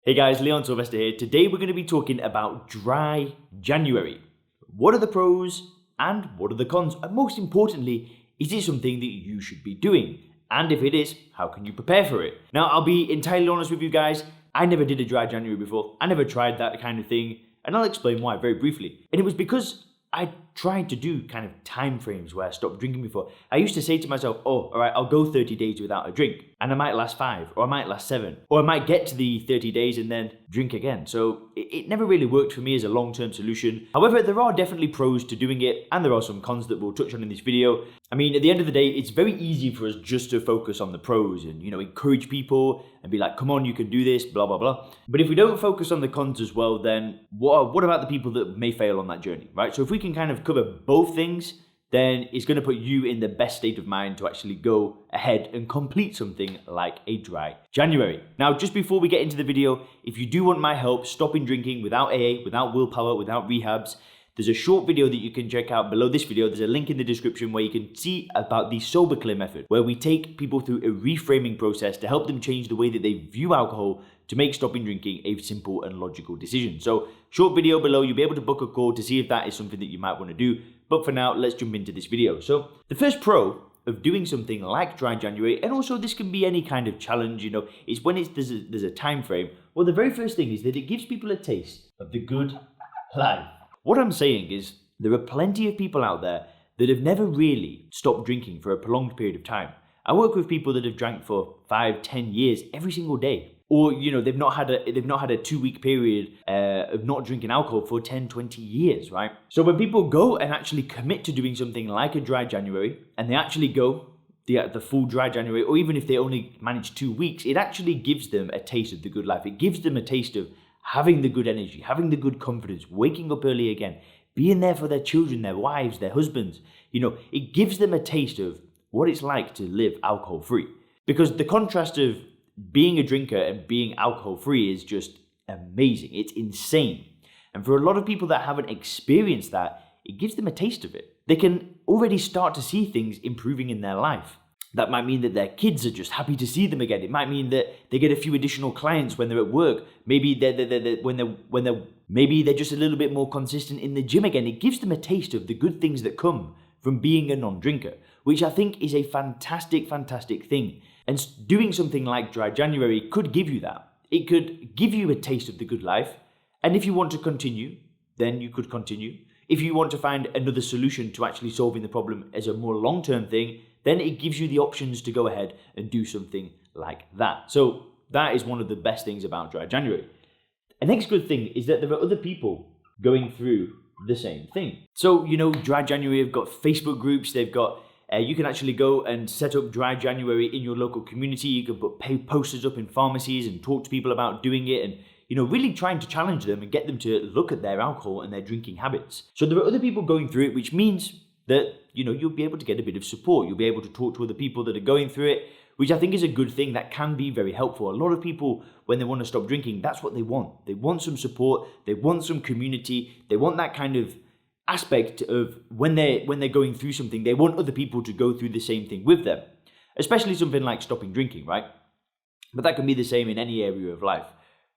Hey guys, Leon Sylvester here. Today we're going to be talking about dry January. What are the pros and what are the cons? And most importantly, is it something that you should be doing? And if it is, how can you prepare for it? Now, I'll be entirely honest with you guys. I never did a dry January before. I never tried that kind of thing. And I'll explain why very briefly. And it was because I tried to do kind of time frames where I stopped drinking before. I used to say to myself, all right, I'll go 30 days without a drink. And I might last 5, or I might last 7, or I might get to the 30 days and then drink again. So it never really worked for me as a long-term solution. However, there are definitely pros to doing it, and there are some cons that we'll touch on in this video. I mean, at the end of the day, it's very easy for us just to focus on the pros and, encourage people and be like, come on, you can do this, blah, blah, blah. But if we don't focus on the cons as well, then what about the people that may fail on that journey, right? So if we can kind of cover both things, then it's going to put you in the best state of mind to actually go ahead and complete something like a dry January. Now, just before we get into the video, if you do want my help stopping drinking without AA, without willpower, without rehabs, there's a short video that you can check out below this video. There's a link in the description where you can see about the Sober Clear method, where we take people through a reframing process to help them change the way that they view alcohol to make stopping drinking a simple and logical decision. So, short video below, you'll be able to book a call to see if that is something that you might want to do. But for now, let's jump into this video. So, the first pro of doing something like dry January, and also this can be any kind of challenge, is when there's a time frame. Well, the very first thing is that it gives people a taste of the good life. What I'm saying is there are plenty of people out there that have never really stopped drinking for a prolonged period of time. I work with people that have drank for 5-10 years every single day. Or, they've not had a 2-week period of not drinking alcohol for 10-20 years, right? So when people go and actually commit to doing something like a dry January, and they actually go the full dry January, or even if they only manage 2 weeks, it actually gives them a taste of the good life. It gives them a taste of having the good energy, having the good confidence, waking up early again, being there for their children, their wives, their husbands. It gives them a taste of what it's like to live alcohol-free. Because the contrast of being a drinker and being alcohol-free is just amazing. It's insane. And for a lot of people that haven't experienced that, it gives them a taste of it. They can already start to see things improving in their life. That might mean that their kids are just happy to see them again. It might mean that they get a few additional clients when they're at work. Maybe maybe they're just a little bit more consistent in the gym again. It gives them a taste of the good things that come from being a non-drinker, which I think is a fantastic, fantastic thing. And doing something like dry January could give you that. It could give you a taste of the good life. And if you want to continue, then you could continue. If you want to find another solution to actually solving the problem as a more long-term thing, then it gives you the options to go ahead and do something like that. So that is one of the best things about dry January. The next good thing is that there are other people going through the same thing. So, dry January have got Facebook groups, they've got you can actually go and set up dry January in your local community. You can put posters up in pharmacies and talk to people about doing it and, really trying to challenge them and get them to look at their alcohol and their drinking habits. So there are other people going through it, which means that, you'll be able to get a bit of support. You'll be able to talk to other people that are going through it, which I think is a good thing that can be very helpful. A lot of people, when they want to stop drinking, that's what they want. They want some support. They want some community. They want that kind of aspect of when they're going through something, they want other people to go through the same thing with them, especially something like stopping drinking, right? But that can be the same in any area of life.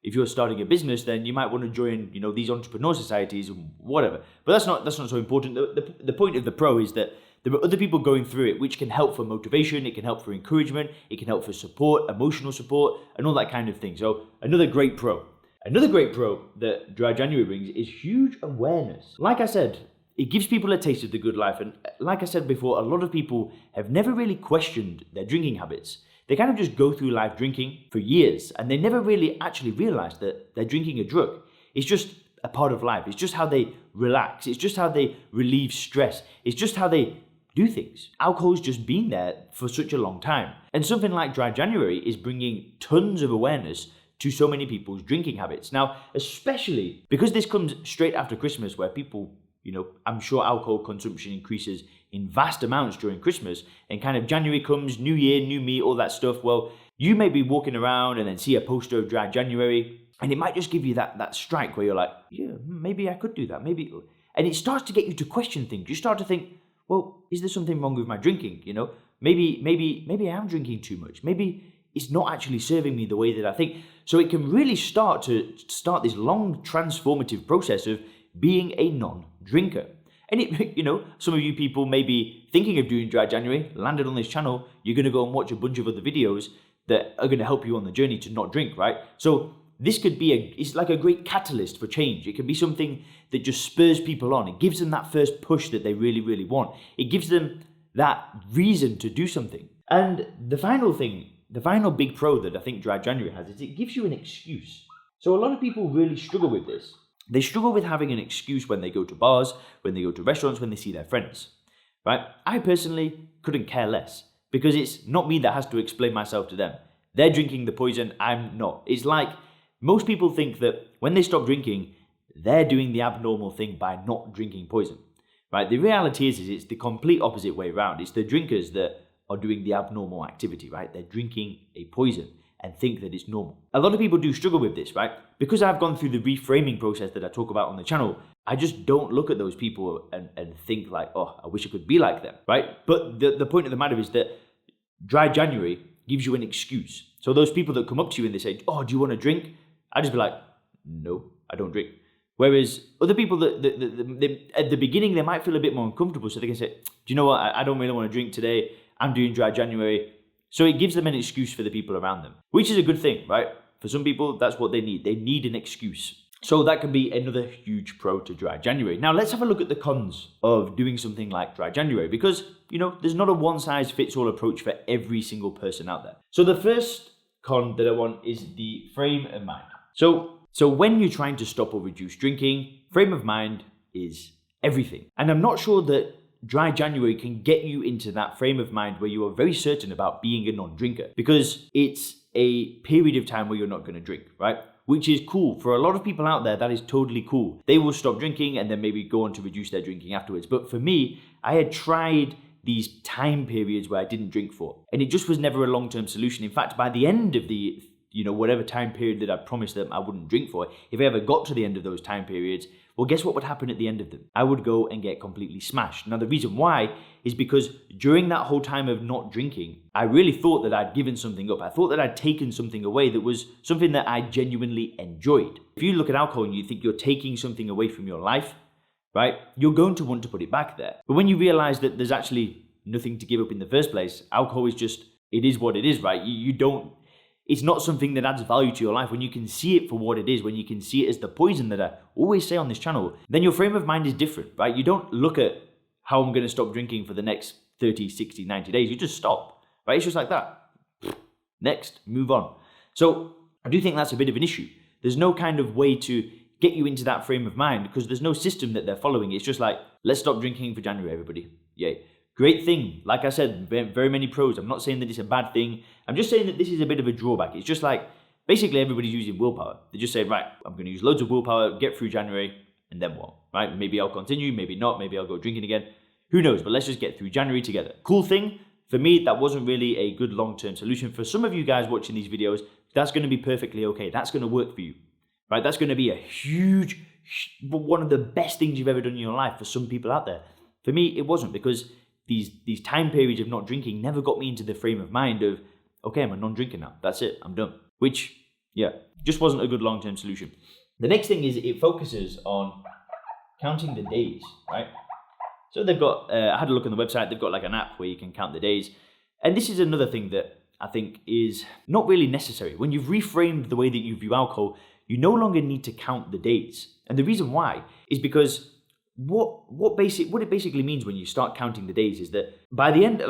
If you're starting a business, then you might want to join, these entrepreneur societies and whatever. But that's not so important. The point of the pro is that there are other people going through it, which can help for motivation, it can help for encouragement, it can help for support, emotional support, and all that kind of thing. So another great pro. Another great pro that dry January brings is huge awareness. Like I said, it gives people a taste of the good life. And like I said before, a lot of people have never really questioned their drinking habits. They kind of just go through life drinking for years and they never really actually realize that they're drinking a drug. It's just a part of life. It's just how they relax. It's just how they relieve stress. It's just how they do things. Alcohol's just been there for such a long time. And something like dry January is bringing tons of awareness to so many people's drinking habits. Now, especially because this comes straight after Christmas where people, I'm sure alcohol consumption increases in vast amounts during Christmas, and kind of January comes, new year, new me, all that stuff. Well, you may be walking around and then see a poster of dry January, and it might just give you that strike where you're like, yeah, maybe I could do that, maybe. And it starts to get you to question things. You start to think, well, is there something wrong with my drinking? Maybe I am drinking too much. Maybe it's not actually serving me the way that I think. So it can really start this long transformative process of being a non-drinker. And it, some of you people may be thinking of doing Dry January, landed on this channel, you're going to go and watch a bunch of other videos that are going to help you on the journey to not drink, right? So this could be it's like a great catalyst for change. It can be something that just spurs people on. It gives them that first push that they really, really want. It gives them that reason to do something. And the final big pro that I think Dry January has is it gives you an excuse. So a lot of people really struggle with this. They struggle with having an excuse when they go to bars, when they go to restaurants, when they see their friends, right? I personally couldn't care less because it's not me that has to explain myself to them. They're drinking the poison, I'm not. It's like most people think that when they stop drinking, they're doing the abnormal thing by not drinking poison, right? The reality is it's the complete opposite way around. It's the drinkers that are doing the abnormal activity, right? They're drinking a poison and think that it's normal. A lot of people do struggle with this, right? Because I've gone through the reframing process that I talk about on the channel, I just don't look at those people and think like, oh, I wish I could be like them, right? But the point of the matter is that Dry January gives you an excuse. So those people that come up to you and they say, oh, do you want to drink? I just be like, no, I don't drink. Whereas other people that at the beginning, they might feel a bit more uncomfortable. So they can say, do you know what? I don't really want to drink today. I'm doing Dry January. So it gives them an excuse for the people around them, which is a good thing, right? For some people, that's what they need. They need an excuse. So that can be another huge pro to Dry January. Now let's have a look at the cons of doing something like Dry January because, there's not a one-size-fits-all approach for every single person out there. So the first con that I want is the frame of mind. So when you're trying to stop or reduce drinking, frame of mind is everything. And I'm not sure that Dry January can get you into that frame of mind where you are very certain about being a non-drinker because it's a period of time where you're not going to drink, right? Which is cool. For a lot of people out there, that is totally cool. They will stop drinking and then maybe go on to reduce their drinking afterwards. But for me, I had tried these time periods where I didn't drink for, and it just was never a long-term solution. In fact, by the end of the whatever time period that I promised them I wouldn't drink for, if I ever got to the end of those time periods, well, guess what would happen at the end of them? I would go and get completely smashed. Now, the reason why is because during that whole time of not drinking, I really thought that I'd given something up. I thought that I'd taken something away that was something that I genuinely enjoyed. If you look at alcohol and you think you're taking something away from your life, right, you're going to want to put it back there. But when you realize that there's actually nothing to give up in the first place, alcohol is just, it is what it is, right? It's not something that adds value to your life. When you can see it for what it is, when you can see it as the poison that I always say on this channel, then your frame of mind is different, right? You don't look at how I'm going to stop drinking for the next 30, 60, 90 days. You just stop, right? It's just like that. Next, move on. So I do think that's a bit of an issue. There's no kind of way to get you into that frame of mind because there's no system that they're following. It's just like, let's stop drinking for January, everybody. Yay. Great thing. Like I said, very many pros. I'm not saying that it's a bad thing. I'm just saying that this is a bit of a drawback. It's just like, basically everybody's using willpower. They just say, right, I'm going to use loads of willpower, get through January, and then what? Right? Maybe I'll continue, maybe not, maybe I'll go drinking again. Who knows? But let's just get through January together. Cool thing. For me, that wasn't really a good long-term solution. For some of you guys watching these videos, that's going to be perfectly okay. That's going to work for you, right? That's going to be a huge, one of the best things you've ever done in your life for some people out there. For me, it wasn't because these time periods of not drinking never got me into the frame of mind of, okay, I'm a non-drinker now. That's it. I'm done. Which, just wasn't a good long-term solution. The next thing is it focuses on counting the days, right? So they've got, I had a look on the website, they've got like an app where you can count the days. And this is another thing that I think is not really necessary. When you've reframed the way that you view alcohol, you no longer need to count the days. And the reason why is because what it basically means when you start counting the days is that by the end,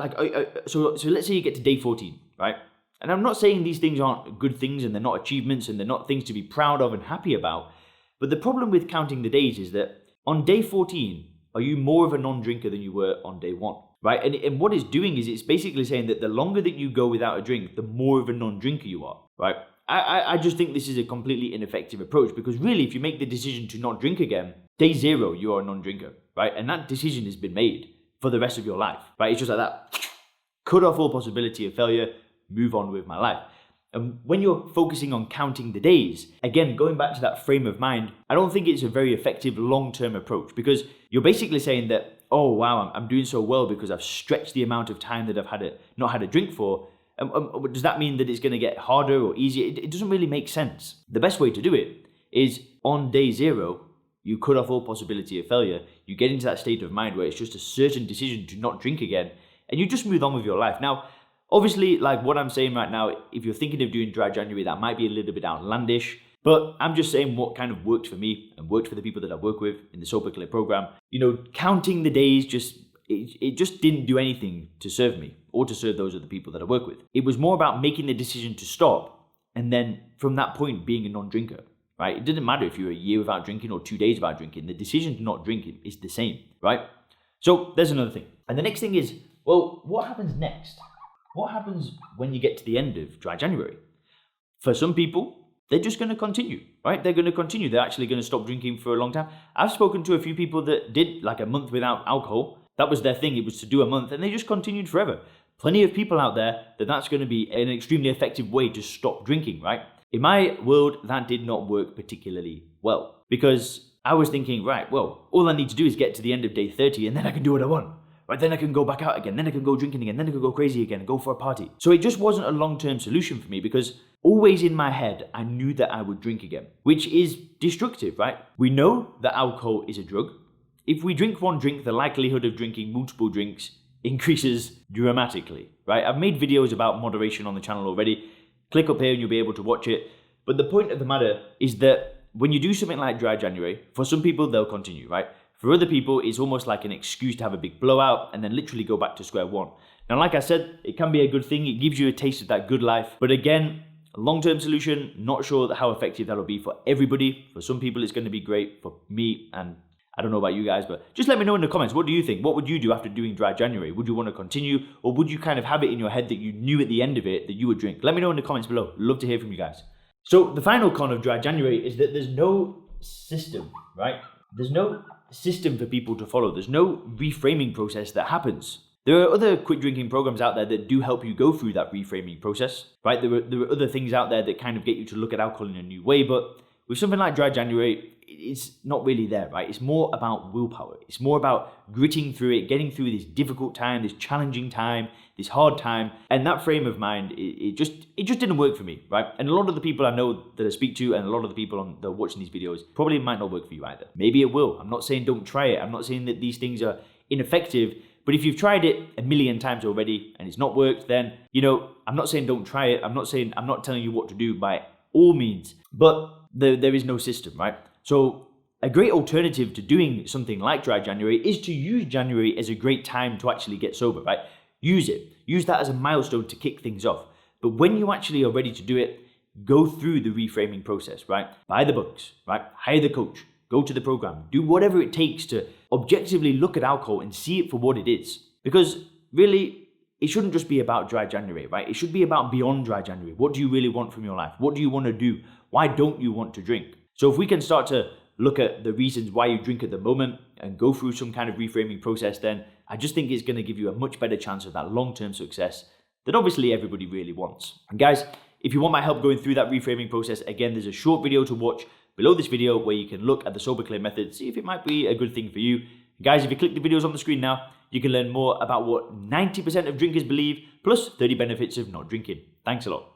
so let's say you get to day 14, right? And I'm not saying these things aren't good things and they're not achievements and they're not things to be proud of and happy about. But the problem with counting the days is that on day 14, are you more of a non-drinker than you were on day 1, right? And what it's doing is it's basically saying that the longer that you go without a drink, the more of a non-drinker you are, right? I just think this is a completely ineffective approach because really, if you make the decision to not drink again, day 0, you are a non-drinker, right? And that decision has been made for the rest of your life, right? It's just like that. Cut off all possibility of failure, move on with my life. And when you're focusing on counting the days, again, going back to that frame of mind, I don't think it's a very effective long-term approach because you're basically saying that, oh, wow, I'm doing so well because I've stretched the amount of time that I've not had a drink for. Does that mean that it's going to get harder or easier? It doesn't really make sense. The best way to do it is on day 0, you cut off all possibility of failure. You get into that state of mind where it's just a certain decision to not drink again, and you just move on with your life. Now, obviously, like what I'm saying right now, if you're thinking of doing dry January, that might be a little bit outlandish, but I'm just saying what kind of worked for me and worked for the people that I work with in the Sober Clear program. Counting the days it just didn't do anything to serve me or to serve those other people that I work with. It was more about making the decision to stop, and then from that point being a non-drinker, right? It didn't matter if you were a year without drinking or 2 days without drinking. The decision to not drink is the same, right? So there's another thing. And the next thing is, well, what happens next? What happens when you get to the end of dry January? For some people, they're just going to continue, right? They're going to continue. They're actually going to stop drinking for a long time. I've spoken to a few people that did like a month without alcohol. That was their thing. It was to do a month, and they just continued forever. Plenty of people out there that's going to be an extremely effective way to stop drinking, right? In my world, that did not work particularly well, because I was thinking, right, well, all I need to do is get to the end of day 30 and then I can do what I want. Right, then I can go back out again, then I can go drinking again, then I can go crazy again and go for a party. So it just wasn't a long-term solution for me, because always in my head, I knew that I would drink again, which is destructive, right? We know that alcohol is a drug. If we drink one drink, the likelihood of drinking multiple drinks increases dramatically, right? I've made videos about moderation on the channel already. Click up here and you'll be able to watch it. But the point of the matter is that when you do something like dry January, for some people, they'll continue, right? For other people, it's almost like an excuse to have a big blowout and then literally go back to square one. Now, like I said, it can be a good thing. It gives you a taste of that good life. But again, a long-term solution, not sure how effective that'll be for everybody. For some people, it's going to be great. For me, and I don't know about you guys, but just let me know in the comments. What do you think? What would you do after doing dry January? Would you want to continue, or would you kind of have it in your head that you knew at the end of it that you would drink? Let me know in the comments below. Love to hear from you guys. So the final con of dry January is that there's no system, right? There's no system for people to follow. There's no reframing process that happens. There are other quit drinking programs out there that do help you go through that reframing process, right? There are other things out there that kind of get you to look at alcohol in a new way, but with something like dry January, it's not really there, right? It's more about willpower. It's more about gritting through it, getting through this difficult time, this challenging time, this hard time. And that frame of mind, it just didn't work for me, right? And a lot of the people I know that I speak to, and a lot of the people that are watching these videos, probably might not work for you either. Maybe it will. I'm not saying don't try it. I'm not saying that these things are ineffective. But if you've tried it a million times already and it's not worked, then, I'm not saying don't try it. I'm not telling you what to do by all means. But there is no system, right? So a great alternative to doing something like dry January is to use January as a great time to actually get sober, right? Use it. Use that as a milestone to kick things off. But when you actually are ready to do it, go through the reframing process, right? Buy the books, right? Hire the coach. Go to the program. Do whatever it takes to objectively look at alcohol and see it for what it is. Because really, it shouldn't just be about dry January, right? It should be about beyond dry January. What do you really want from your life? What do you want to do? Why don't you want to drink? So if we can start to look at the reasons why you drink at the moment and go through some kind of reframing process, then I just think it's going to give you a much better chance of that long-term success that obviously everybody really wants. And guys, if you want my help going through that reframing process, again, there's a short video to watch below this video where you can look at the Sober Clear method, see if it might be a good thing for you. Guys, if you click the videos on the screen now, you can learn more about what 90% of drinkers believe, plus 30 benefits of not drinking. Thanks a lot.